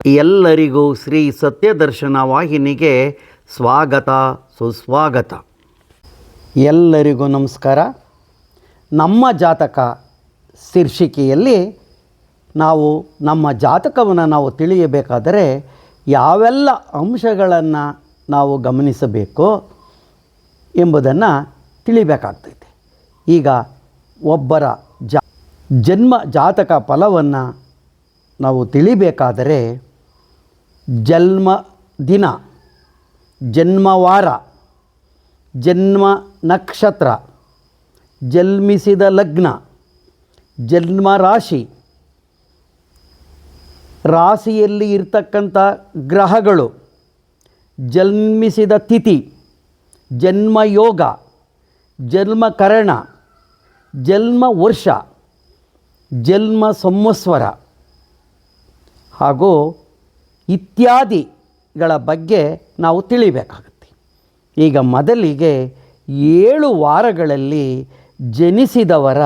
ಎಲ್ಲರಿಗೂ ಶ್ರೀ ಸತ್ಯದರ್ಶನ ವಾಹಿನಿಗೆ ಸ್ವಾಗತ ಸುಸ್ವಾಗತ. ಎಲ್ಲರಿಗೂ ನಮಸ್ಕಾರ. ನಮ್ಮ ಜಾತಕ ಶೀರ್ಷಿಕೆಯಲ್ಲಿ ನಾವು ನಮ್ಮ ಜಾತಕವನ್ನು ನಾವು ತಿಳಿಯಬೇಕಾದರೆ ಯಾವೆಲ್ಲ ಅಂಶಗಳನ್ನು ನಾವು ಗಮನಿಸಬೇಕು ಎಂಬುದನ್ನು ತಿಳಿಬೇಕಾಗ್ತೈತೆ. ಈಗ ಒಬ್ಬರ ಜನ್ಮ ಜಾತಕ ಫಲವನ್ನು ನಾವು ತಿಳಿಬೇಕಾದರೆ ಜನ್ಮ ದಿನ, ಜನ್ಮವಾರ, ಜನ್ಮ ನಕ್ಷತ್ರ, ಜನ್ಮಿಸಿದ ಲಗ್ನ, ಜನ್ಮ ರಾಶಿ, ರಾಶಿಯಲ್ಲಿ ಇರ್ತಕ್ಕಂಥ ಗ್ರಹಗಳು, ಜನ್ಮಿಸಿದ ತಿಥಿ, ಜನ್ಮಯೋಗ, ಜನ್ಮಕರಣ, ಜನ್ಮ ವರ್ಷ, ಜನ್ಮ ಸಂವತ್ಸರ ಹಾಗೂ ಇತ್ಯಾದಿಗಳ ಬಗ್ಗೆ ನಾವು ತಿಳಿಬೇಕಾಗುತ್ತೆ. ಈಗ ಮೊದಲಿಗೆ 7 ವಾರಗಳಲ್ಲಿ ಜನಿಸಿದವರ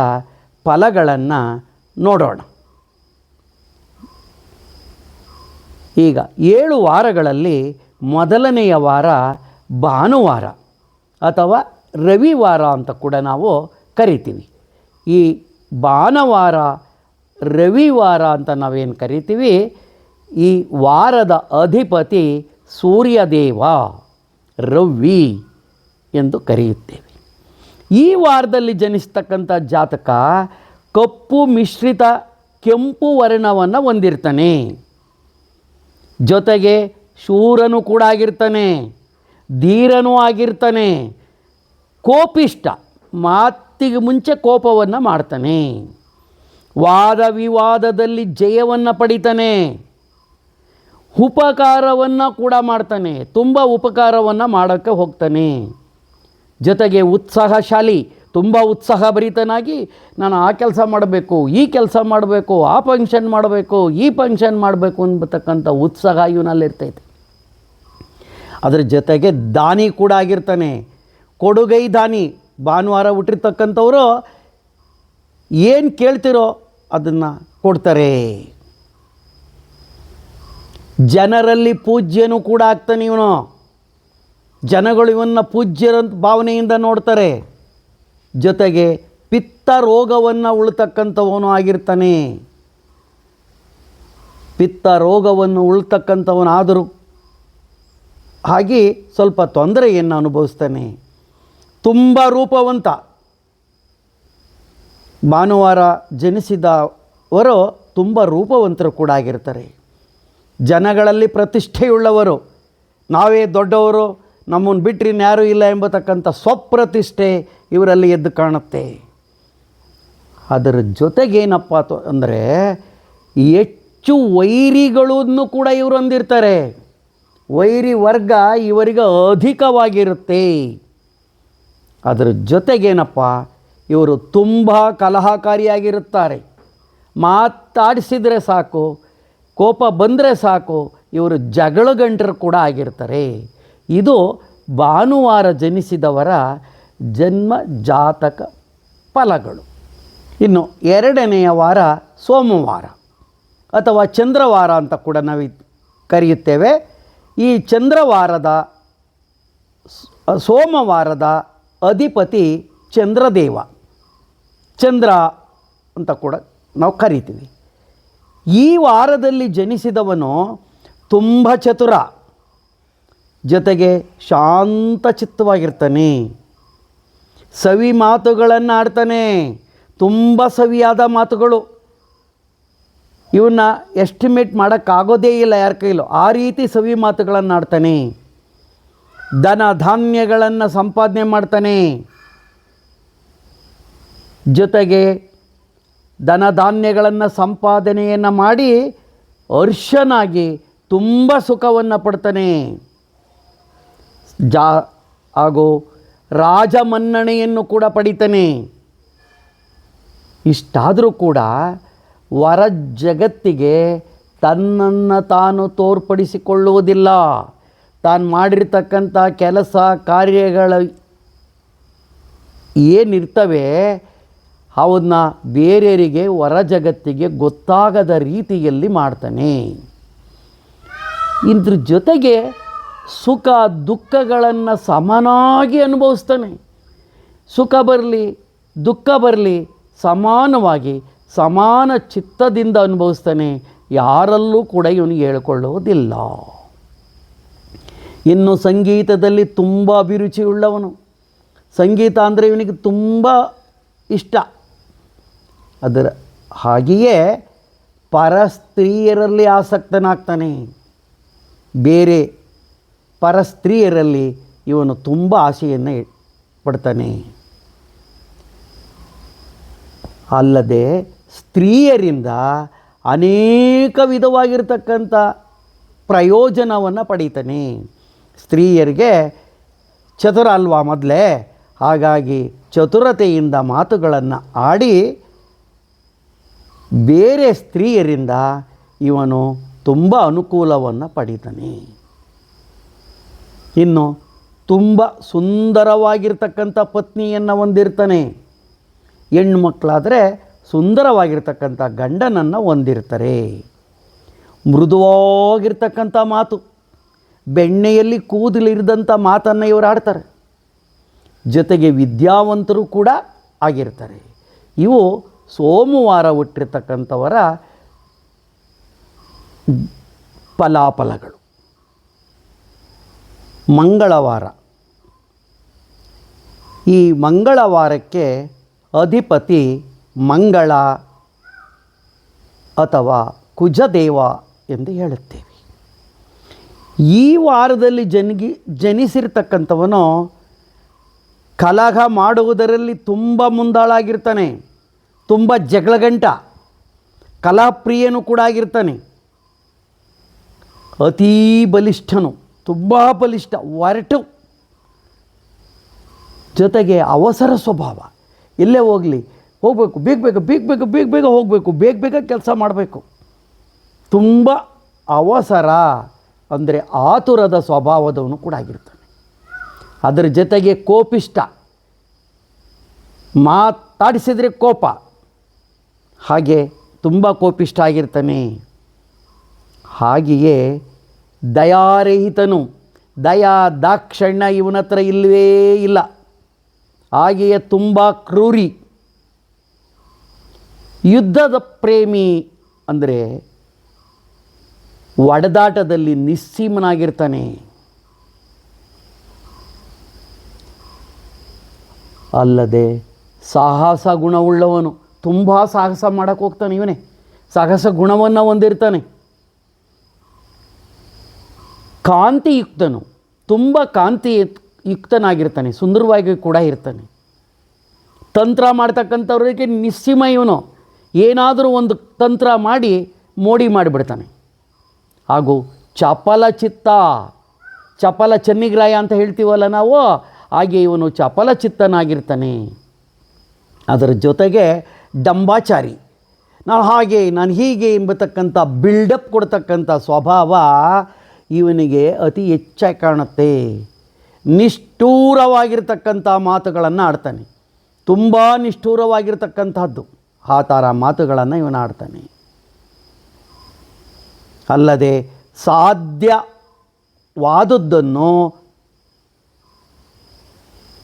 ಫಲಗಳನ್ನು ನೋಡೋಣ. ಈಗ 7 ವಾರಗಳಲ್ಲಿ ಮೊದಲನೆಯ ವಾರ ಭಾನುವಾರ ಅಥವಾ ರವಿವಾರ ಅಂತ ಕೂಡ ನಾವು ಕರಿತೀವಿ. ಈ ಭಾನುವಾರ ರವಿವಾರ ಅಂತ ನಾವೇನು ಕರಿತೀವಿ, ಈ ವಾರದ ಅಧಿಪತಿ ಸೂರ್ಯದೇವ, ರವಿ ಎಂದು ಕರೆಯುತ್ತೇವೆ. ಈ ವಾರದಲ್ಲಿ ಜನಿಸ್ತಕ್ಕಂಥ ಜಾತಕ ಕಪ್ಪು ಮಿಶ್ರಿತ ಕೆಂಪು ವರ್ಣವನ್ನು ಹೊಂದಿರ್ತಾನೆ. ಜೊತೆಗೆ ಶೂರನು ಕೂಡ ಆಗಿರ್ತಾನೆ, ಧೀರನೂ ಆಗಿರ್ತಾನೆ, ಕೋಪಿಷ್ಟ, ಮಾತಿಗೆ ಮುಂಚೆ ಕೋಪವನ್ನು ಮಾಡ್ತಾನೆ, ವಾದ ವಿವಾದದಲ್ಲಿ ಜಯವನ್ನು ಪಡಿತಾನೆ, ಉಪಕಾರವನ್ನು ಕೂಡ ಮಾಡ್ತಾನೆ, ತುಂಬ ಉಪಕಾರವನ್ನು ಮಾಡೋಕ್ಕೆ ಹೋಗ್ತಾನೆ. ಜೊತೆಗೆ ಉತ್ಸಾಹಶಾಲಿ, ತುಂಬ ಉತ್ಸಾಹಭರಿತನಾಗಿ ನಾನು ಆ ಕೆಲಸ ಮಾಡಬೇಕು, ಈ ಕೆಲಸ ಮಾಡಬೇಕು, ಆ ಫಂಕ್ಷನ್ ಮಾಡಬೇಕು, ಈ ಫಂಕ್ಷನ್ ಮಾಡಬೇಕು ಅನ್ನತಕ್ಕಂಥ ಉತ್ಸಾಹ ಇವನಲ್ಲಿರ್ತೈತೆ. ಅದರ ಜೊತೆಗೆ ದಾನಿ ಕೂಡ ಆಗಿರ್ತಾನೆ, ಕೊಡುಗೈ ದಾನಿ. ಭಾನುವಾರ ಹುಟ್ಟಿರ್ತಕ್ಕಂಥವರು ಏನು ಕೇಳ್ತಿರೋ ಅದನ್ನು ಕೊಡ್ತಾರೆ. ಜನರಲ್ಲಿ ಪೂಜ್ಯನೂ ಕೂಡ ಆಗ್ತಾನೆ ಇವನು. ಜನಗಳು ಇವನ್ನ ಪೂಜ್ಯರಂತ ಭಾವನೆಯಿಂದ ನೋಡ್ತಾರೆ. ಜೊತೆಗೆ ಪಿತ್ತ ರೋಗವನ್ನು ಉಳ್ತಕ್ಕಂಥವನು ಆಗಿರ್ತಾನೆ. ಪಿತ್ತ ರೋಗವನ್ನು ಉಳ್ತಕ್ಕಂಥವನಾದರೂ ಹಾಗೆ ಸ್ವಲ್ಪ ತೊಂದರೆಯನ್ನು ಅನುಭವಿಸ್ತಾನೆ. ತುಂಬ ರೂಪವಂತ. ಭಾನುವಾರ ಜನಿಸಿದವರು ತುಂಬ ರೂಪವಂತರು ಕೂಡ ಆಗಿರ್ತಾರೆ. ಜನಗಳಲ್ಲಿ ಪ್ರತಿಷ್ಠೆಯುಳ್ಳವರು, ನಾವೇ ದೊಡ್ಡವರು, ನಮ್ಮನ್ನು ಬಿಟ್ಟರೆ ಇನ್ಯಾರೂ ಇಲ್ಲ ಎಂಬತಕ್ಕಂಥ ಸ್ವಪ್ರತಿಷ್ಠೆ ಇವರಲ್ಲಿ ಎದ್ದು ಕಾಣುತ್ತೆ. ಅದರ ಜೊತೆಗೇನಪ್ಪ ಅಂದರೆ ಹೆಚ್ಚು ವೈರಿಗಳನ್ನು ಕೂಡ ಇವರು ಹೊಂದಿರ್ತಾರೆ. ವೈರಿ ವರ್ಗ ಇವರಿಗೆ ಅಧಿಕವಾಗಿರುತ್ತೆ. ಅದರ ಜೊತೆಗೇನಪ್ಪ, ಇವರು ತುಂಬ ಕಲಹಕಾರಿಯಾಗಿರುತ್ತಾರೆ. ಮಾತಾಡಿಸಿದರೆ ಸಾಕು, ಕೋಪ ಬಂದರೆ ಸಾಕು, ಇವರು ಜಗಳಗಂಟರು ಕೂಡ ಆಗಿರ್ತಾರೆ. ಇದು ಭಾನುವಾರ ಜನಿಸಿದವರ ಜನ್ಮ ಜಾತಕ ಫಲಗಳು. ಇನ್ನು 2ನೆಯ ವಾರ ಸೋಮವಾರ ಅಥವಾ ಚಂದ್ರವಾರ ಅಂತ ಕೂಡ ನಾವು ಕರೆಯುತ್ತೇವೆ. ಈ ಸೋಮವಾರದ ಅಧಿಪತಿ ಚಂದ್ರದೇವ, ಚಂದ್ರ ಅಂತ ಕೂಡ ನಾವು ಕರಿತೀವಿ. ಈ ವಾರದಲ್ಲಿ ಜನಿಸಿದವನು ತುಂಬ ಚತುರ, ಜೊತೆಗೆ ಶಾಂತಚಿತ್ತವಾಗಿರ್ತಾನೆ, ಸವಿ ಮಾತುಗಳನ್ನು ಆಡ್ತಾನೆ. ತುಂಬ ಸವಿಯಾದ ಮಾತುಗಳು, ಇವನ್ನ ಎಸ್ಟಿಮೇಟ್ ಮಾಡೋಕ್ಕಾಗೋದೇ ಇಲ್ಲ ಯಾರ ಕೈಲೂ, ಆ ರೀತಿ ಸವಿ ಮಾತುಗಳನ್ನು ಆಡ್ತಾನೆ. ಧನ ಧಾನ್ಯಗಳನ್ನು ಸಂಪಾದನೆ ಮಾಡ್ತಾನೆ. ಜೊತೆಗೆ ಧನ ಧಾನ್ಯಗಳನ್ನು ಸಂಪಾದನೆಯನ್ನು ಮಾಡಿ ಹರ್ಷನಾಗಿ ತುಂಬ ಸುಖವನ್ನು ಪಡ್ತಾನೆ. ಹಾಗೂ ರಾಜಮನ್ನಣೆಯನ್ನು ಕೂಡ ಪಡಿತಾನೆ. ಇಷ್ಟಾದರೂ ಕೂಡ ಹೊರ ಜಗತ್ತಿಗೆ ತನ್ನನ್ನು ತಾನು ತೋರ್ಪಡಿಸಿಕೊಳ್ಳುವುದಿಲ್ಲ. ತಾನು ಮಾಡಿರ್ತಕ್ಕಂಥ ಕೆಲಸ ಕಾರ್ಯಗಳು ಏನಿರ್ತವೆ ಅವನ್ನ ಬೇರೆಯವರಿಗೆ ಹೊರ ಜಗತ್ತಿಗೆ ಗೊತ್ತಾಗದ ರೀತಿಯಲ್ಲಿ ಮಾಡ್ತಾನೆ. ಇದ್ರ ಜೊತೆಗೆ ಸುಖ ದುಃಖಗಳನ್ನು ಸಮನಾಗಿ ಅನುಭವಿಸ್ತಾನೆ. ಸುಖ ಬರಲಿ ದುಃಖ ಬರಲಿ ಸಮಾನವಾಗಿ ಸಮಾನ ಚಿತ್ತದಿಂದ ಅನುಭವಿಸ್ತಾನೆ. ಯಾರಲ್ಲೂ ಕೂಡ ಇವನಿಗೆ ಹೇಳಿಕೊಳ್ಳುವುದಿಲ್ಲ. ಇನ್ನು ಸಂಗೀತದಲ್ಲಿ ತುಂಬ ಅಭಿರುಚಿಯುಳ್ಳವನು. ಸಂಗೀತ ಅಂದರೆ ಇವನಿಗೆ ತುಂಬ ಇಷ್ಟ. ಅದರ ಹಾಗೆಯೇ ಪರಸ್ತ್ರೀಯರಲ್ಲಿ ಆಸಕ್ತನಾಗ್ತಾನೆ. ಬೇರೆ ಪರಸ್ತ್ರೀಯರಲ್ಲಿ ಇವನು ತುಂಬ ಆಸೆಯನ್ನು ಪಡ್ತಾನೆ. ಅಲ್ಲದೆ ಸ್ತ್ರೀಯರಿಂದ ಅನೇಕ ವಿಧವಾಗಿರ್ತಕ್ಕಂಥ ಪ್ರಯೋಜನವನ್ನು ಪಡೀತಾನೆ. ಸ್ತ್ರೀಯರಿಗೆ ಚತುರ ಅಲ್ವಾ ಮೊದಲೇ, ಹಾಗಾಗಿ ಚತುರತೆಯಿಂದ ಮಾತುಗಳನ್ನು ಆಡಿ ಬೇರೆ ಸ್ತ್ರೀಯರಿಂದ ಇವನು ತುಂಬ ಅನುಕೂಲವನ್ನು ಪಡೀತಾನೆ. ಇನ್ನು ತುಂಬ ಸುಂದರವಾಗಿರ್ತಕ್ಕಂಥ ಪತ್ನಿಯನ್ನು ಹೊಂದಿರ್ತಾನೆ. ಹೆಣ್ಣು ಮಕ್ಕಳಾದರೆ ಸುಂದರವಾಗಿರ್ತಕ್ಕಂಥ ಗಂಡನನ್ನು ಹೊಂದಿರ್ತಾರೆ. ಮೃದುವಾಗಿರ್ತಕ್ಕಂಥ ಮಾತು, ಬೆಣ್ಣೆಯಲ್ಲಿ ಕೂದಲಿರಿದಂಥ ಮಾತನ್ನು ಇವರು ಆಡ್ತಾರೆ. ಜೊತೆಗೆ ವಿದ್ಯಾವಂತರು ಕೂಡ ಆಗಿರ್ತಾರೆ. ಇವು ಸೋಮವಾರ ಹುಟ್ಟಿರ್ತಕ್ಕಂಥವರ ಫಲಾಫಲಗಳು. ಮಂಗಳವಾರ, ಈ ಮಂಗಳವಾರಕ್ಕೆ ಅಧಿಪತಿ ಮಂಗಳ ಅಥವಾ ಕುಜದೇವ ಎಂದು ಹೇಳುತ್ತೇವೆ. ಈ ವಾರದಲ್ಲಿ ಜನಿಸಿರ್ತಕ್ಕಂಥವನು ಕಲಹ ಮಾಡುವುದರಲ್ಲಿ ತುಂಬ ಮುಂದಾಳಾಗಿರ್ತಾನೆ. ತುಂಬ ಜಗಳಗಂಟ, ಕಲಾಪ್ರಿಯನು ಕೂಡ ಆಗಿರ್ತಾನೆ. ಅತೀ ಬಲಿಷ್ಠನು, ತುಂಬ ಬಲಿಷ್ಠ, ಒರಟು. ಜೊತೆಗೆ ಅವಸರ ಸ್ವಭಾವ. ಎಲ್ಲೇ ಹೋಗಬೇಕು ಬೇಗ ಬೇಗ ಹೋಗಬೇಕು, ಬೇಗ ಬೇಗ ಕೆಲಸ ಮಾಡಬೇಕು. ತುಂಬ ಅವಸರ ಅಂದರೆ ಆತುರದ ಸ್ವಭಾವದವನು ಕೂಡ ಆಗಿರ್ತಾನೆ. ಅದರ ಜೊತೆಗೆ ಕೋಪಿಷ್ಟ, ಮಾತಾಡಿಸಿದರೆ ಕೋಪ, ಹಾಗೆ ತುಂಬ ಕೋಪಿಷ್ಟ ಆಗಿರ್ತಾನೆ. ಹಾಗೆಯೇ ದಯಾರಹಿತನು, ದಯಾ ದಾಕ್ಷಣ್ಯ ಇವನ ಹತ್ರ ಇಲ್ಲವೇ ಇಲ್ಲ. ಹಾಗೆಯೇ ತುಂಬ ಕ್ರೂರಿ, ಯುದ್ಧದ ಪ್ರೇಮಿ ಅಂದರೆ ಒಡೆದಾಟದಲ್ಲಿ ನಿಸ್ಸೀಮನಾಗಿರ್ತಾನೆ. ಅಲ್ಲದೆ ಸಾಹಸ ಗುಣವುಳ್ಳವನು, ತುಂಬ ಸಾಹಸ ಮಾಡೋಕ್ಕೆ ಹೋಗ್ತಾನೆ. ಇವನೇ ಸಾಹಸ ಗುಣವನ್ನು ಹೊಂದಿರ್ತಾನೆ. ಕಾಂತಿಯುಕ್ತನು, ತುಂಬ ಕಾಂತಿಯುಕ್ತನಾಗಿರ್ತಾನೆ, ಸುಂದರವಾಗಿ ಕೂಡ ಇರ್ತಾನೆ. ತಂತ್ರ ಮಾಡ್ತಕ್ಕಂಥವ್ರಿಗೆ ನಿಸ್ಸೀಮ ಇವನು. ಏನಾದರೂ ಒಂದು ತಂತ್ರ ಮಾಡಿ ಮೋಡಿ ಮಾಡಿಬಿಡ್ತಾನೆ. ಹಾಗೂ ಚಪಲ ಚಿತ್ತ, ಚಪಲ ಚೆನ್ನಿಗ್ರಾಯ ಅಂತ ಹೇಳ್ತೀವಲ್ಲ ನಾವು, ಹಾಗೆ ಇವನು ಚಪಲ ಚಿತ್ತನಾಗಿರ್ತಾನೆ. ಅದರ ಜೊತೆಗೆ ಡಂಬಾಚಾರಿ, ನಾನು ಹಾಗೆ ನಾನು ಹೀಗೆ ಎಂಬತಕ್ಕಂಥ ಬಿಲ್ಡಪ್ ಕೊಡ್ತಕ್ಕಂಥ ಸ್ವಭಾವ ಇವನಿಗೆ ಅತಿ ಹೆಚ್ಚಾಗಿ ಕಾಣುತ್ತೆ. ನಿಷ್ಠೂರವಾಗಿರ್ತಕ್ಕಂಥ ಮಾತುಗಳನ್ನು ಆಡ್ತಾನೆ. ತುಂಬ ನಿಷ್ಠೂರವಾಗಿರ್ತಕ್ಕಂಥದ್ದು ಆ ಥರ ಮಾತುಗಳನ್ನು ಇವನು ಆಡ್ತಾನೆ. ಅಲ್ಲದೆ ಸಾಧ್ಯವಾದದ್ದನ್ನು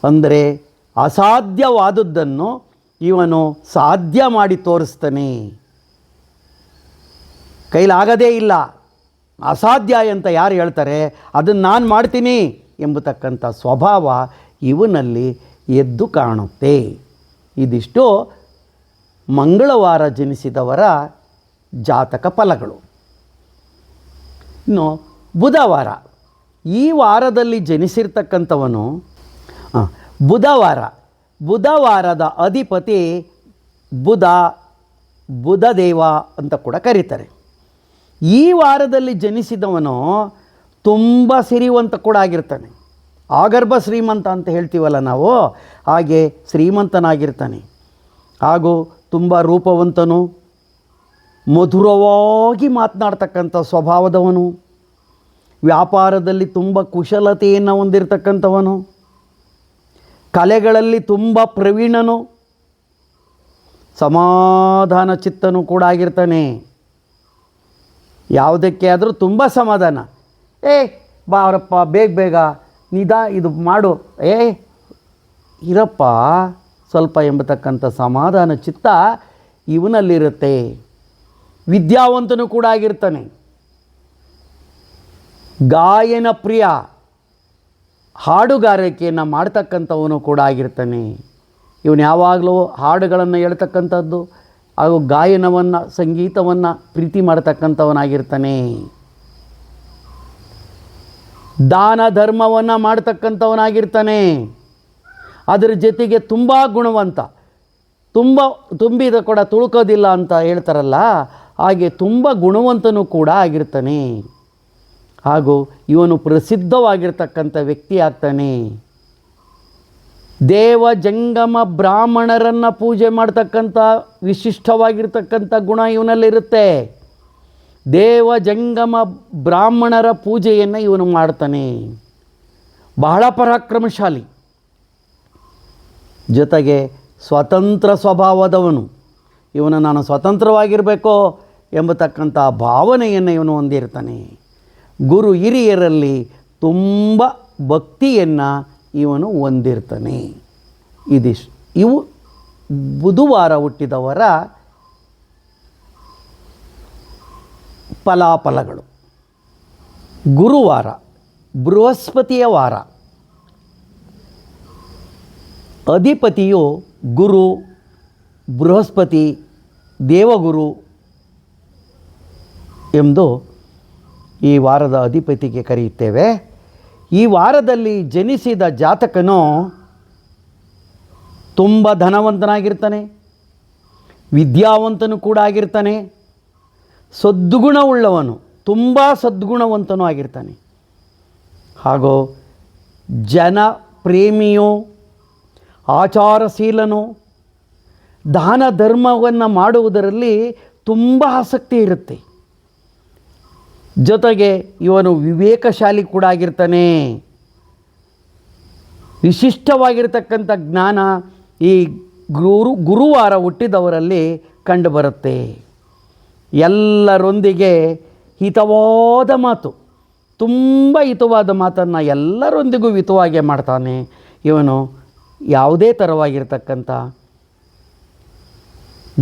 ಅಂದರೆ ಅಸಾಧ್ಯವಾದದ್ದನ್ನು ಇವನು ಸಾಧ್ಯ ಮಾಡಿ ತೋರಿಸ್ತಾನೆ. ಕೈಲಾಗದೇ ಇಲ್ಲ, ಅಸಾಧ್ಯ ಅಂತ ಯಾರು ಹೇಳ್ತಾರೆ ಅದನ್ನು ನಾನು ಮಾಡ್ತೀನಿ ಎಂಬತಕ್ಕಂಥ ಸ್ವಭಾವ ಇವನಲ್ಲಿ ಎದ್ದು ಕಾಣುತ್ತೆ. ಇದಿಷ್ಟು ಮಂಗಳವಾರ ಜನಿಸಿದವರ ಜಾತಕ ಫಲಗಳು. ಇನ್ನು ಬುಧವಾರ, ಈ ವಾರದಲ್ಲಿ ಜನಿಸಿರ್ತಕ್ಕಂಥವನು ಬುಧವಾರದ ಅಧಿಪತಿ ಬುಧದೇವ ಅಂತ ಕೂಡ ಕರೀತಾರೆ. ಈ ವಾರದಲ್ಲಿ ಜನಿಸಿದವನು ತುಂಬ ಸಿರಿವಂತ ಕೂಡ ಆಗಿರ್ತಾನೆ. ಆಗರ್ಭ ಶ್ರೀಮಂತ ಅಂತ ಹೇಳ್ತೀವಲ್ಲ ನಾವು, ಹಾಗೆ ಶ್ರೀಮಂತನಾಗಿರ್ತಾನೆ. ಹಾಗೂ ತುಂಬ ರೂಪವಂತನು, ಮಧುರವಾಗಿ ಮಾತನಾಡ್ತಕ್ಕಂಥ ಸ್ವಭಾವದವನು, ವ್ಯಾಪಾರದಲ್ಲಿ ತುಂಬ ಕುಶಲತೆಯನ್ನು ಹೊಂದಿರತಕ್ಕಂಥವನು, ಕಲೆಗಳಲ್ಲಿ ತುಂಬ ಪ್ರವೀಣನು, ಸಮಾಧಾನ ಚಿತ್ತನು ಕೂಡ ಆಗಿರ್ತಾನೆ. ಯಾವುದಕ್ಕೆ ಆದರೂ ತುಂಬ ಸಮಾಧಾನ. ಬಾರಪ್ಪ ಬೇಗ ಬೇಗ ಇದು ಮಾಡು, ಇರಪ್ಪ ಸ್ವಲ್ಪ ಎಂಬತಕ್ಕಂಥ ಸಮಾಧಾನ ಚಿತ್ತ ಇವನಲ್ಲಿರುತ್ತೆ. ವಿದ್ಯಾವಂತನು ಕೂಡ ಆಗಿರ್ತಾನೆ, ಗಾಯನ ಪ್ರಿಯ, ಹಾಡುಗಾರಿಕೆಯನ್ನು ಮಾಡ್ತಕ್ಕಂಥವನು ಕೂಡ ಆಗಿರ್ತಾನೆ. ಇವನು ಯಾವಾಗಲೂ ಹಾಡುಗಳನ್ನು ಹೇಳ್ತಕ್ಕಂಥದ್ದು ಹಾಗೂ ಗಾಯನವನ್ನು ಸಂಗೀತವನ್ನು ಪ್ರೀತಿ ಮಾಡ್ತಕ್ಕಂಥವನಾಗಿರ್ತಾನೆ. ದಾನ ಧರ್ಮವನ್ನು ಮಾಡ್ತಕ್ಕಂಥವನಾಗಿರ್ತಾನೆ. ಅದರ ಜೊತೆಗೆ ತುಂಬ ಗುಣವಂತ, ತುಂಬಿದ ಕೂಡ ತುಳುಕೋದಿಲ್ಲ ಅಂತ ಹೇಳ್ತಾರಲ್ಲ, ಹಾಗೆ ತುಂಬ ಗುಣವಂತನೂ ಕೂಡ ಆಗಿರ್ತಾನೆ. ಹಾಗೂ ಇವನು ಪ್ರಸಿದ್ಧವಾಗಿರ್ತಕ್ಕಂಥ ವ್ಯಕ್ತಿ ಆಗ್ತಾನೆ. ದೇವ ಜಂಗಮ ಬ್ರಾಹ್ಮಣರನ್ನು ಪೂಜೆ ಮಾಡ್ತಕ್ಕಂಥ ವಿಶಿಷ್ಟವಾಗಿರ್ತಕ್ಕಂಥ ಗುಣ ಇವನಲ್ಲಿರುತ್ತೆ. ದೇವ ಜಂಗಮ ಬ್ರಾಹ್ಮಣರ ಪೂಜೆಯನ್ನು ಇವನು ಮಾಡ್ತಾನೆ. ಬಹಳ ಪರಾಕ್ರಮಶಾಲಿ, ಜೊತೆಗೆ ಸ್ವತಂತ್ರ ಸ್ವಭಾವದವನು. ಇವನು ನಾನು ಸ್ವತಂತ್ರವಾಗಿರಬೇಕೋ ಎಂಬತಕ್ಕಂಥ ಭಾವನೆಯನ್ನು ಇವನು ಹೊಂದಿರ್ತಾನೆ. ಗುರು ಹಿರಿಯರಲ್ಲಿ ತುಂಬ ಭಕ್ತಿಯನ್ನು ಇವನು ಹೊಂದಿರ್ತಾನೆ. ಇವು ಬುಧವಾರ ಹುಟ್ಟಿದವರ ಫಲಾಫಲಗಳು. ಗುರುವಾರ ಬೃಹಸ್ಪತಿಯ ವಾರ. ಅಧಿಪತಿಯು ಗುರು, ಬೃಹಸ್ಪತಿ, ದೇವಗುರು ಎಂದು ಈ ವಾರದ ಅಧಿಪತಿಗೆ ಕರೆಯುತ್ತೇವೆ. ಈ ವಾರದಲ್ಲಿ ಜನಿಸಿದ ಜಾತಕನು ತುಂಬ ಧನವಂತನಾಗಿರ್ತಾನೆ, ವಿದ್ಯಾವಂತನು ಕೂಡ ಆಗಿರ್ತಾನೆ, ಸದ್ಗುಣವುಳ್ಳವನು, ತುಂಬ ಸದ್ಗುಣವಂತನೂ ಆಗಿರ್ತಾನೆ. ಹಾಗೂ ಜನ ಪ್ರೇಮಿಯು, ಆಚಾರಶೀಲನು, ದಾನ ಧರ್ಮವನ್ನು ಮಾಡುವುದರಲ್ಲಿ ತುಂಬ ಆಸಕ್ತಿ ಇರುತ್ತೆ. ಜೊತೆಗೆ ಇವನು ವಿವೇಕಶಾಲಿ ಕೂಡ ಆಗಿರ್ತಾನೆ. ವಿಶಿಷ್ಟವಾಗಿರ್ತಕ್ಕಂಥ ಜ್ಞಾನ ಈ ಗುರುವಾರ ಹುಟ್ಟಿದವರಲ್ಲಿ ಕಂಡುಬರುತ್ತೆ. ಎಲ್ಲರೊಂದಿಗೆ ಹಿತವಾದ ಮಾತು, ತುಂಬ ಹಿತವಾದ ಮಾತನ್ನು ಎಲ್ಲರೊಂದಿಗೂ ಹಿತವಾಗಿ ಮಾಡ್ತಾನೆ. ಇವನು ಯಾವುದೇ ಥರವಾಗಿರ್ತಕ್ಕಂಥ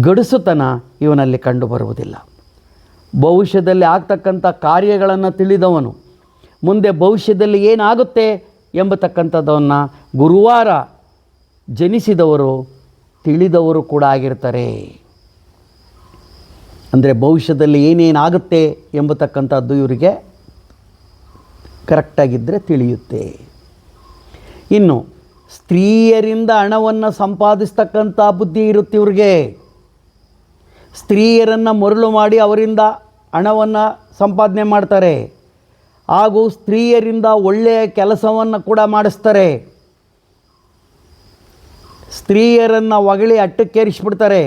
ಗಡುಸುತನ ಇವನಲ್ಲಿ ಕಂಡುಬರುವುದಿಲ್ಲ. ಭವಿಷ್ಯದಲ್ಲಿ ಆಗ್ತಕ್ಕಂಥ ಕಾರ್ಯಗಳನ್ನು ತಿಳಿದವನು, ಮುಂದೆ ಭವಿಷ್ಯದಲ್ಲಿ ಏನಾಗುತ್ತೆ ಎಂಬತಕ್ಕಂಥದ್ದನ್ನು ಗುರುವಾರ ಜನಿಸಿದವರು ತಿಳಿದವರು ಕೂಡ ಆಗಿರ್ತಾರೆ. ಅಂದರೆ ಭವಿಷ್ಯದಲ್ಲಿ ಏನೇನಾಗುತ್ತೆ ಎಂಬತಕ್ಕಂಥದ್ದು ಇವರಿಗೆ ಕರೆಕ್ಟಾಗಿದ್ದರೆ ತಿಳಿಯುತ್ತೆ. ಇನ್ನು ಸ್ತ್ರೀಯರಿಂದ ಹಣವನ್ನು ಸಂಪಾದಿಸ್ತಕ್ಕಂಥ ಬುದ್ಧಿ ಇರುತ್ತೆ ಇವ್ರಿಗೆ. ಸ್ತ್ರೀಯರನ್ನು ಮರಳು ಮಾಡಿ ಅವರಿಂದ ಹಣವನ್ನು ಸಂಪಾದನೆ ಮಾಡ್ತಾರೆ. ಹಾಗೂ ಸ್ತ್ರೀಯರಿಂದ ಒಳ್ಳೆಯ ಕೆಲಸವನ್ನು ಕೂಡ ಮಾಡಿಸ್ತಾರೆ. ಸ್ತ್ರೀಯರನ್ನು ಹೊಗಳಿ ಅಟ್ಟಕ್ಕೇರಿಸ್ಬಿಡ್ತಾರೆ.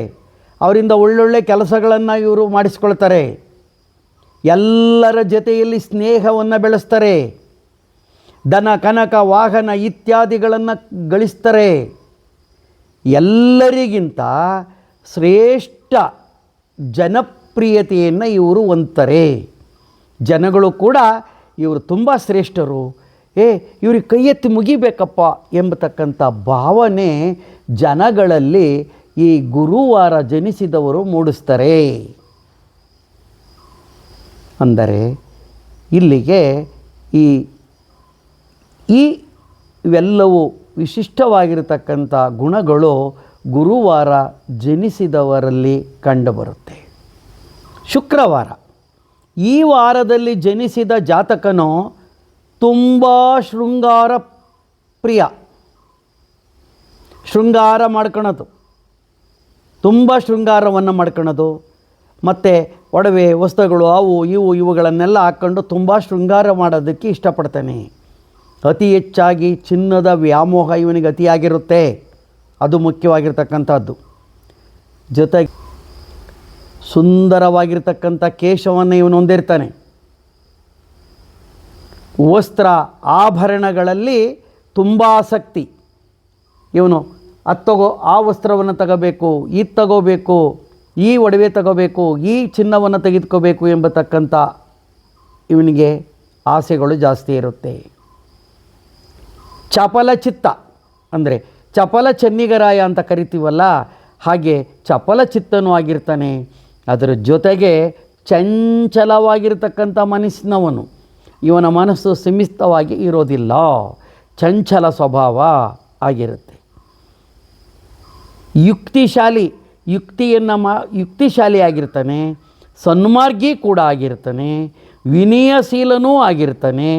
ಅವರಿಂದ ಒಳ್ಳೊಳ್ಳೆ ಕೆಲಸಗಳನ್ನು ಇವರು ಮಾಡಿಸ್ಕೊಳ್ತಾರೆ. ಎಲ್ಲರ ಜೊತೆಯಲ್ಲಿ ಸ್ನೇಹವನ್ನು ಬೆಳೆಸ್ತಾರೆ. ಧನ ಕನಕ ವಾಹನ ಇತ್ಯಾದಿಗಳನ್ನು ಗಳಿಸ್ತಾರೆ. ಎಲ್ಲರಿಗಿಂತ ಶ್ರೇಷ್ಠ ಜನಪ್ರಿಯತೆಯನ್ನು ಇವರು ಹೊಂದ್ತಾರೆ. ಜನಗಳು ಕೂಡ ಇವರು ತುಂಬ ಶ್ರೇಷ್ಠರು, ಇವ್ರಿಗೆ ಕೈ ಎತ್ತಿ ಮುಗಿಬೇಕಪ್ಪ ಎಂಬತಕ್ಕಂಥ ಭಾವನೆ ಜನಗಳಲ್ಲಿ ಈ ಗುರುವಾರ ಜನಿಸಿದವರು ಮೂಡಿಸ್ತಾರೆ. ಅಂದರೆ ಇಲ್ಲಿಗೆ ಇವೆಲ್ಲವೂ ವಿಶಿಷ್ಟವಾಗಿರತಕ್ಕಂಥ ಗುಣಗಳು ಗುರುವಾರ ಜನಿಸಿದವರಲ್ಲಿ ಕಂಡುಬರುತ್ತೆ. ಶುಕ್ರವಾರ, ಈ ವಾರದಲ್ಲಿ ಜನಿಸಿದ ಜಾತಕನು ತುಂಬ ಶೃಂಗಾರ ಪ್ರಿಯ, ಶೃಂಗಾರ ಮಾಡ್ಕೊಳೋದು, ತುಂಬ ಶೃಂಗಾರವನ್ನು ಮಾಡ್ಕೊಳೋದು, ಮತ್ತು ಒಡವೆ ವಸ್ತುಗಳು ಅವು ಇವುಗಳನ್ನೆಲ್ಲ ಹಾಕ್ಕೊಂಡು ತುಂಬ ಶೃಂಗಾರ ಮಾಡೋದಕ್ಕೆ ಇಷ್ಟಪಡ್ತಾನೆ. ಅತಿ ಹೆಚ್ಚಾಗಿ ಚಿನ್ನದ ವ್ಯಾಮೋಹ ಇವನಿಗೆ ಅತಿಯಾಗಿರುತ್ತೆ, ಅದು ಮುಖ್ಯವಾಗಿರ್ತಕ್ಕಂಥದ್ದು. ಜೊತೆಗೆ ಸುಂದರವಾಗಿರ್ತಕ್ಕಂಥ ಕೇಶವನ್ನು ಇವನು ಹೊಂದಿರ್ತಾನೆ. ವಸ್ತ್ರ ಆಭರಣಗಳಲ್ಲಿ ತುಂಬ ಆಸಕ್ತಿ. ಇವನು ಆ ವಸ್ತ್ರವನ್ನು ತಗೋಬೇಕು, ಇದು ತಗೋಬೇಕು, ಈ ಒಡವೆ ತಗೋಬೇಕು, ಈ ಚಿನ್ನವನ್ನು ತೆಗೆದುಕೋಬೇಕು ಎಂಬತಕ್ಕಂಥ ಇವನಿಗೆ ಆಸೆಗಳು ಜಾಸ್ತಿ ಇರುತ್ತೆ. ಚಪಲ ಚಿತ್ತ ಅಂದರೆ ಚಪಲ ಚೆನ್ನಿಗರಾಯ ಅಂತ ಕರಿತೀವಲ್ಲ, ಹಾಗೆ ಚಪಲ ಚಿತ್ತನೂ ಆಗಿರ್ತಾನೆ. ಅದರ ಜೊತೆಗೆ ಚಂಚಲವಾಗಿರ್ತಕ್ಕಂಥ ಮನಸ್ಸಿನವನು. ಇವನ ಮನಸ್ಸು ಸೀಮಿತವಾಗಿ ಇರೋದಿಲ್ಲ, ಚಂಚಲ ಸ್ವಭಾವ ಆಗಿರುತ್ತೆ. ಯುಕ್ತಿಶಾಲಿಯಾಗಿರ್ತಾನೆ, ಸನ್ಮಾರ್ಗಿ ಕೂಡ ಆಗಿರ್ತಾನೆ, ವಿನಯಶೀಲನೂ ಆಗಿರ್ತಾನೆ,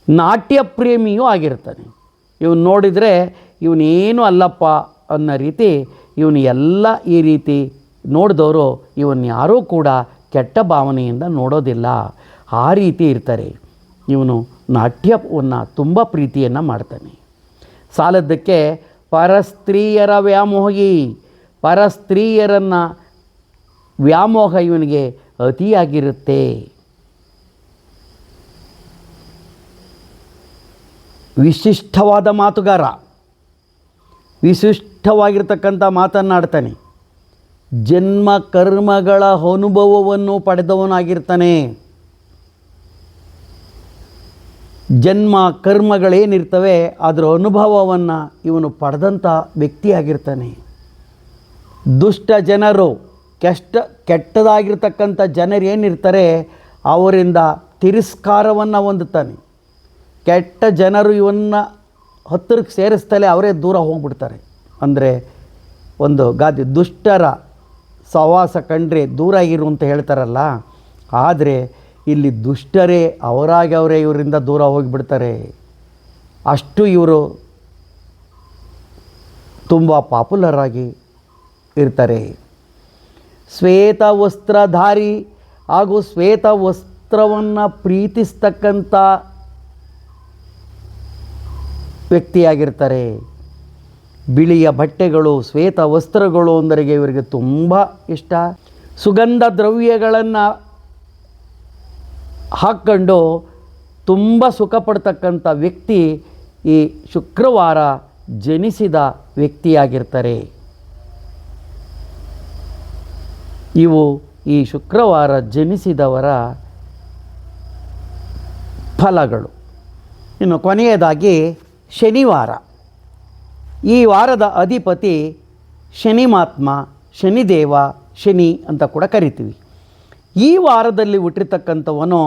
ನಾಟ್ಯ ಪ್ರೇಮಿಯೂ ಆಗಿರ್ತಾನೆ. ಇವನು ನೋಡಿದರೆ ಇವನೇನು ಅಲ್ಲಪ್ಪ ಅನ್ನೋ ರೀತಿ ಇವನು ಎಲ್ಲ ಈ ರೀತಿ ನೋಡಿದವರು ಇವನು ಯಾರೂ ಕೂಡ ಕೆಟ್ಟ ಭಾವನೆಯಿಂದ ನೋಡೋದಿಲ್ಲ. ಆ ರೀತಿ ಇರ್ತಾರೆ. ಇವನು ನಾಟ್ಯವನ್ನು ತುಂಬ ಪ್ರೀತಿಯನ್ನು ಮಾಡ್ತಾನೆ. ಸಾಲದ್ದಕ್ಕೆ ಪರಸ್ತ್ರೀಯರ ವ್ಯಾಮೋಹಿ, ಪರಸ್ತ್ರೀಯರನ್ನು ವ್ಯಾಮೋಹ ಇವನಿಗೆ ಅತಿಯಾಗಿರುತ್ತೆ. ವಿಶಿಷ್ಟವಾದ ಮಾತುಗಾರ, ವಿಶಿಷ್ಟವಾಗಿರ್ತಕ್ಕಂಥ ಮಾತನ್ನಾಡ್ತಾನೆ. ಜನ್ಮ ಕರ್ಮಗಳ ಅನುಭವವನ್ನು ಪಡೆದವನಾಗಿರ್ತಾನೆ. ಜನ್ಮ ಕರ್ಮಗಳೇನಿರ್ತವೆ ಅದರ ಅನುಭವವನ್ನು ಇವನು ಪಡೆದಂಥ ವ್ಯಕ್ತಿಯಾಗಿರ್ತಾನೆ. ದುಷ್ಟ ಜನರು, ಕೆಟ್ಟದಾಗಿರ್ತಕ್ಕಂಥ ಜನರು ಏನಿರ್ತಾರೆ ಅವರಿಂದ ತಿರಸ್ಕಾರವನ್ನು ಹೊಂದುತ್ತಾನೆ. ಕೆಟ್ಟ ಜನರು ಇವನ್ನ ಹತ್ತಿರಕ್ಕೆ ಸೇರಿಸ್ತಲೇ ಅವರೇ ದೂರ ಹೋಗ್ಬಿಡ್ತಾರೆ. ಅಂದರೆ ಒಂದು ಗಾದೆ, ದುಷ್ಟರ ಸಹವಾಸ ಕಂಡ್ರೆ ದೂರ ಇರು ಅಂತ ಹೇಳ್ತಾರಲ್ಲ, ಆದರೆ ಇಲ್ಲಿ ದುಷ್ಟರೇ ಅವರೇ ಇವರಿಂದ ದೂರ ಹೋಗಿಬಿಡ್ತಾರೆ. ಅಷ್ಟು ಇವರು ತುಂಬ ಪಾಪ್ಯುಲರ್ ಆಗಿ ಇರ್ತಾರೆ. ಶ್ವೇತ ವಸ್ತ್ರಧಾರಿ ಹಾಗೂ ಶ್ವೇತ ವಸ್ತ್ರವನ್ನು ಪ್ರೀತಿಸ್ತಕ್ಕಂಥ ವ್ಯಕ್ತಿಯಾಗಿರ್ತಾರೆ. ಬಿಳಿಯ ಬಟ್ಟೆಗಳು, ಶ್ವೇತ ವಸ್ತ್ರಗಳು ಅಂದರೆ ಇವರಿಗೆ ತುಂಬ ಇಷ್ಟ. ಸುಗಂಧ ದ್ರವ್ಯಗಳನ್ನು ಹಾಕ್ಕೊಂಡು ತುಂಬ ಸುಖ ಪಡ್ತಕ್ಕಂಥ ವ್ಯಕ್ತಿ ಈ ಶುಕ್ರವಾರ ಜನಿಸಿದ ವ್ಯಕ್ತಿಯಾಗಿರ್ತಾರೆ. ಇವು ಈ ಶುಕ್ರವಾರ ಜನಿಸಿದವರ ಫಲಗಳು. ಇನ್ನು ಕೊನೆಯದಾಗಿ ಶನಿವಾರ. ಈ ವಾರದ ಅಧಿಪತಿ ಶನಿಮಾತ್ಮ, ಶನಿದೇವ, ಶನಿ ಅಂತ ಕೂಡ ಕರಿತೀವಿ. ಈ ವಾರದಲ್ಲಿ ಹುಟ್ಟಿರ್ತಕ್ಕಂಥವನು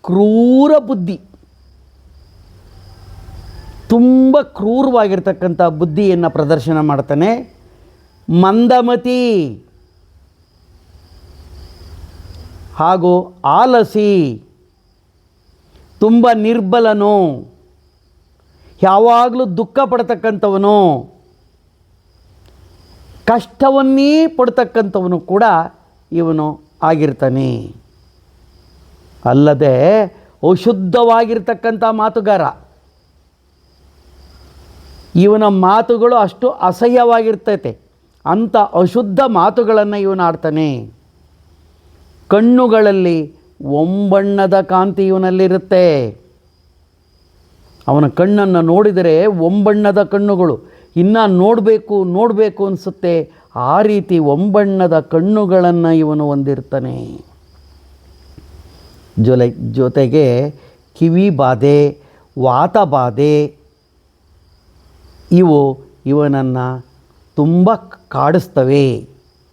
ಕ್ರೂರ ಬುದ್ಧಿ, ತುಂಬ ಕ್ರೂರವಾಗಿರ್ತಕ್ಕಂಥ ಬುದ್ಧಿಯನ್ನು ಪ್ರದರ್ಶನ ಮಾಡ್ತಾನೆ. ಮಂದಮತಿ ಹಾಗೂ ಆಲಸಿ, ತುಂಬ ನಿರ್ಬಲನು, ಯಾವಾಗಲೂ ದುಃಖ ಪಡ್ತಕ್ಕಂಥವನು, ಕಷ್ಟವನ್ನೇ ಪಡ್ತಕ್ಕಂಥವನು ಕೂಡ ಇವನು ಆಗಿರ್ತಾನೆ. ಅಲ್ಲದೆ ಅಶುದ್ಧವಾಗಿರ್ತಕ್ಕಂಥ ಮಾತುಗಾರ. ಇವನ ಮಾತುಗಳು ಅಷ್ಟು ಅಸಹ್ಯವಾಗಿರ್ತೈತೆ. ಅಂಥ ಅಶುದ್ಧ ಮಾತುಗಳನ್ನು ಇವನು ಆಡ್ತಾನೆ. ಕಣ್ಣುಗಳಲ್ಲಿ ಒಂಬಣ್ಣದ ಕಾಂತಿ ಇವನಲ್ಲಿರುತ್ತೆ. ಅವನ ಕಣ್ಣನ್ನು ನೋಡಿದರೆ ಒಂಬಣ್ಣದ ಕಣ್ಣುಗಳು, ಇನ್ನೂ ನೋಡಬೇಕು ಅನಿಸುತ್ತೆ. ಆ ರೀತಿ ಒಂಬಣ್ಣದ ಕಣ್ಣುಗಳನ್ನು ಇವನು ಹೊಂದಿರ್ತಾನೆ. ಜೊತೆಗೆ ಕಿವಿ ಬಾಧೆ, ವಾತ ಬಾಧೆ ಇವು ಇವನನ್ನು ತುಂಬ ಕಾಡಿಸ್ತವೆ.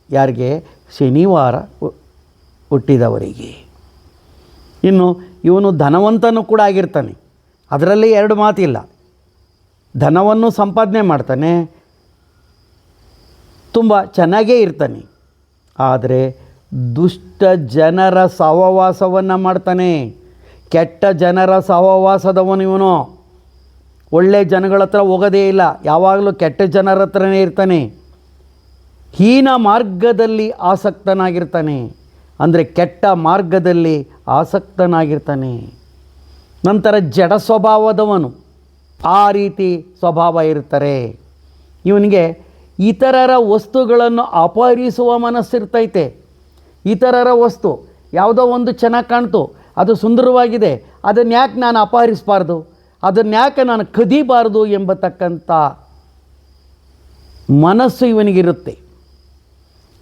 ಯಾರಿಗೆ? ಶನಿವಾರ ಹುಟ್ಟಿದವರಿಗೆ. ಇನ್ನು ಇವನು ಧನವಂತನೂ ಕೂಡ ಆಗಿರ್ತಾನೆ. ಅದರಲ್ಲಿ ಎರಡು ಮಾತಿಲ್ಲ. ಧನವನ್ನು ಸಂಪಾದನೆ ಮಾಡ್ತಾನೆ, ತುಂಬ ಚೆನ್ನಾಗೇ ಇರ್ತಾನೆ. ಆದರೆ ದುಷ್ಟ ಜನರ ಸಹವಾಸವನ್ನು ಮಾಡ್ತಾನೆ. ಕೆಟ್ಟ ಜನರ ಸಹವಾಸದವನು ಇವನು. ಒಳ್ಳೆಯ ಜನಗಳ ಹತ್ರ ಹೋಗೋದೇ ಇಲ್ಲ, ಯಾವಾಗಲೂ ಕೆಟ್ಟ ಜನರ ಹತ್ರನೇ ಇರ್ತಾನೆ. ಹೀನ ಮಾರ್ಗದಲ್ಲಿ ಆಸಕ್ತನಾಗಿರ್ತಾನೆ, ಅಂದರೆ ಕೆಟ್ಟ ಮಾರ್ಗದಲ್ಲಿ ಆಸಕ್ತನಾಗಿರ್ತಾನೆ. ನಂತರ ಜಡ ಸ್ವಭಾವದವನು, ಆ ರೀತಿ ಸ್ವಭಾವ ಇರ್ತಾರೆ. ಇವನಿಗೆ ಇತರರ ವಸ್ತುಗಳನ್ನು ಅಪಹರಿಸುವ ಮನಸ್ಸಿರ್ತೈತೆ. ಇತರರ ವಸ್ತು ಯಾವುದೋ ಒಂದು ಚೆನ್ನಾಗಿ ಕಾಣ್ತು, ಅದು ಸುಂದರವಾಗಿದೆ, ಅದನ್ನು ಯಾಕೆ ನಾನು ಅಪಹರಿಸಬಾರ್ದು, ಅದನ್ನು ಯಾಕೆ ನಾನು ಕದಿಬಾರ್ದು ಎಂಬತಕ್ಕಂಥ ಮನಸ್ಸು ಇವನಿಗಿರುತ್ತೆ.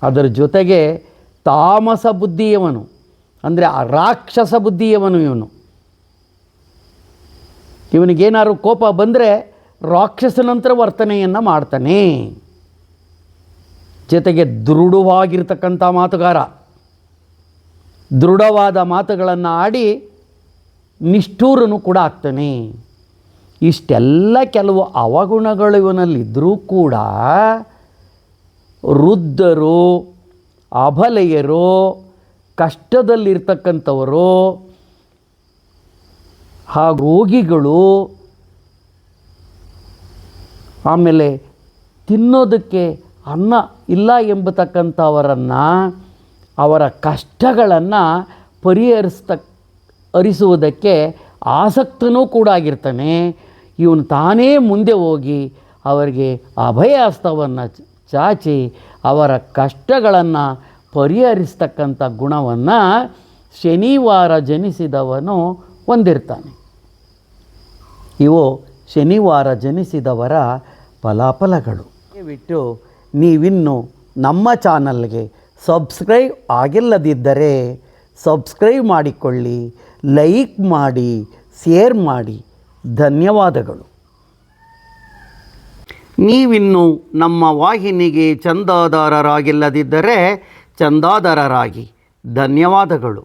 ಅದರ ಜೊತೆಗೆ ತಾಮಸ ಬುದ್ಧಿಯವನು, ಅಂದರೆ ಆ ರಾಕ್ಷಸ ಬುದ್ಧಿಯವನು ಇವನು. ಇವನಿಗೇನಾದ್ರು ಕೋಪ ಬಂದರೆ ರಾಕ್ಷಸನಂತರ ವರ್ತನೆಯನ್ನು ಮಾಡ್ತಾನೆ. ಜೊತೆಗೆ ದೃಢವಾಗಿರ್ತಕ್ಕಂಥ ಮಾತುಗಾರ, ದೃಢವಾದ ಮಾತುಗಳನ್ನು ಆಡಿ ನಿಷ್ಠೂರನು ಕೂಡ ಆಗ್ತಾನೆ. ಇಷ್ಟೆಲ್ಲ ಕೆಲವು ಅವಗುಣಗಳು ಇವನಲ್ಲಿದ್ದರೂ ಕೂಡ ವೃದ್ಧರು, ಅಬಲೆಯರು, ಕಷ್ಟದಲ್ಲಿರ್ತಕ್ಕಂಥವರು ಹಾಗೂ ರೋಗಿಗಳು, ಆಮೇಲೆ ತಿನ್ನೋದಕ್ಕೆ ಅನ್ನ ಇಲ್ಲ ಎಂಬತಕ್ಕಂಥವರನ್ನು, ಅವರ ಕಷ್ಟಗಳನ್ನು ಪರಿಹರಿಸುವುದಕ್ಕೆ ಆಸಕ್ತನೂ ಕೂಡ ಆಗಿರ್ತಾನೆ. ಇವನು ತಾನೇ ಮುಂದೆ ಹೋಗಿ ಅವರಿಗೆ ಅಭಯ ಹಸ್ತವನ್ನು ಚಾಚಿ ಅವರ ಕಷ್ಟಗಳನ್ನು ಪರಿಹರಿಸ್ತಕ್ಕಂಥ ಗುಣವನ್ನು ಶನಿವಾರ ಜನಿಸಿದವನು ಹೊಂದಿರ್ತಾನೆ. ಇವು ಶನಿವಾರ ಜನಿಸಿದವರ ಫಲಾಫಲಗಳು. ದಯವಿಟ್ಟು ನೀವಿನ್ನು ನಮ್ಮ ಚಾನಲ್ಗೆ ಸಬ್ಸ್ಕ್ರೈಬ್ ಆಗಿಲ್ಲದಿದ್ದರೆ ಸಬ್ಸ್ಕ್ರೈಬ್ ಮಾಡಿಕೊಳ್ಳಿ, ಲೈಕ್ ಮಾಡಿ, ಶೇರ್ ಮಾಡಿ. ಧನ್ಯವಾದಗಳು. ನೀವಿನ್ನು ನಮ್ಮ ವಾಹಿನಿಗೆ ಚಂದಾದಾರರಾಗಿಲ್ಲದಿದ್ದರೆ ಚಂದಾದಾರರಾಗಿ. ಧನ್ಯವಾದಗಳು.